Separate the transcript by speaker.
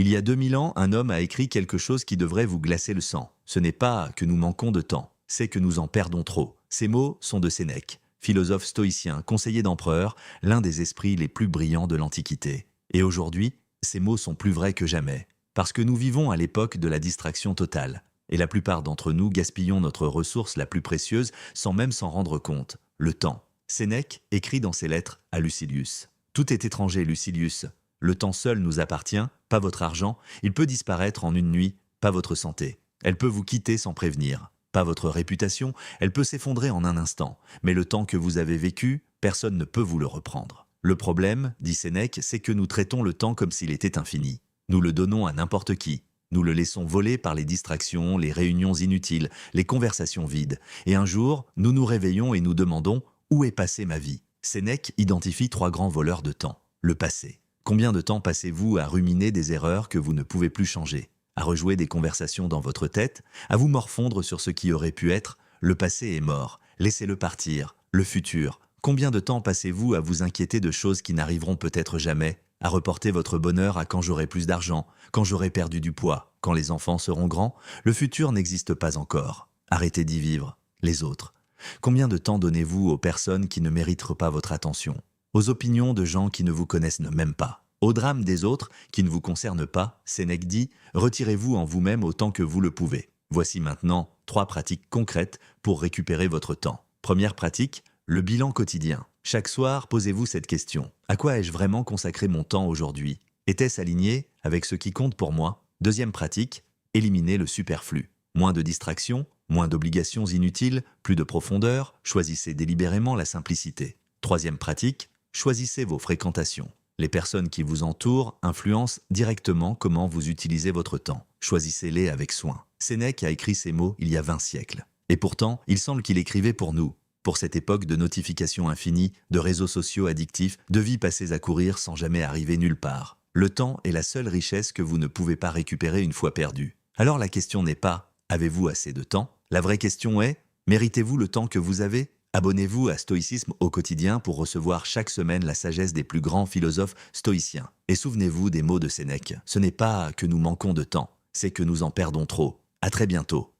Speaker 1: Il y a 2000 ans, un homme a écrit quelque chose qui devrait vous glacer le sang. Ce n'est pas que nous manquons de temps, c'est que nous en perdons trop. Ces mots sont de Sénèque, philosophe stoïcien, conseiller d'empereur, l'un des esprits les plus brillants de l'Antiquité. Et aujourd'hui, ces mots sont plus vrais que jamais, parce que nous vivons à l'époque de la distraction totale. Et la plupart d'entre nous gaspillons notre ressource la plus précieuse sans même s'en rendre compte, le temps. Sénèque écrit dans ses lettres à Lucilius. Tout est étranger, Lucilius. Le temps seul nous appartient, pas votre argent. Il peut disparaître en une nuit, pas votre santé. Elle peut vous quitter sans prévenir. Pas votre réputation, elle peut s'effondrer en un instant. Mais le temps que vous avez vécu, personne ne peut vous le reprendre. Le problème, dit Sénèque, c'est que nous traitons le temps comme s'il était infini. Nous le donnons à n'importe qui. Nous le laissons voler par les distractions, les réunions inutiles, les conversations vides. Et un jour, nous nous réveillons et nous demandons « Où est passée ma vie ?» Sénèque identifie 3 grands voleurs de temps. Le passé. Combien de temps passez-vous à ruminer des erreurs que vous ne pouvez plus changer, à rejouer des conversations dans votre tête, à vous morfondre sur ce qui aurait pu être? Le passé est mort, laissez-le partir. Le futur. Combien de temps passez-vous à vous inquiéter de choses qui n'arriveront peut-être jamais, à reporter votre bonheur à quand j'aurai plus d'argent, quand j'aurai perdu du poids, quand les enfants seront grands? Le futur n'existe pas encore. Arrêtez d'y vivre. Les autres. Combien de temps donnez-vous aux personnes qui ne méritent pas votre attention? Aux opinions de gens qui ne vous connaissent même pas, au drame des autres qui ne vous concernent pas? Sénèque dit « Retirez-vous en vous-même autant que vous le pouvez ». Voici maintenant 3 pratiques concrètes pour récupérer votre temps. Première pratique, le bilan quotidien. Chaque soir, posez-vous cette question. À quoi ai-je vraiment consacré mon temps aujourd'hui? Était-ce aligné avec ce qui compte pour moi? Deuxième pratique, éliminez le superflu. Moins de distractions, moins d'obligations inutiles, plus de profondeur, choisissez délibérément la simplicité. Troisième pratique, choisissez vos fréquentations. Les personnes qui vous entourent influencent directement comment vous utilisez votre temps. Choisissez-les avec soin. Sénèque a écrit ces mots il y a 20 siècles. Et pourtant, il semble qu'il écrivait pour nous, pour cette époque de notifications infinies, de réseaux sociaux addictifs, de vies passées à courir sans jamais arriver nulle part. Le temps est la seule richesse que vous ne pouvez pas récupérer une fois perdue. Alors la question n'est pas « Avez-vous assez de temps ?» La vraie question est « Méritez-vous le temps que vous avez ?» Abonnez-vous à Stoïcisme au quotidien pour recevoir chaque semaine la sagesse des plus grands philosophes stoïciens. Et souvenez-vous des mots de Sénèque. Ce n'est pas que nous manquons de temps, c'est que nous en perdons trop. À très bientôt.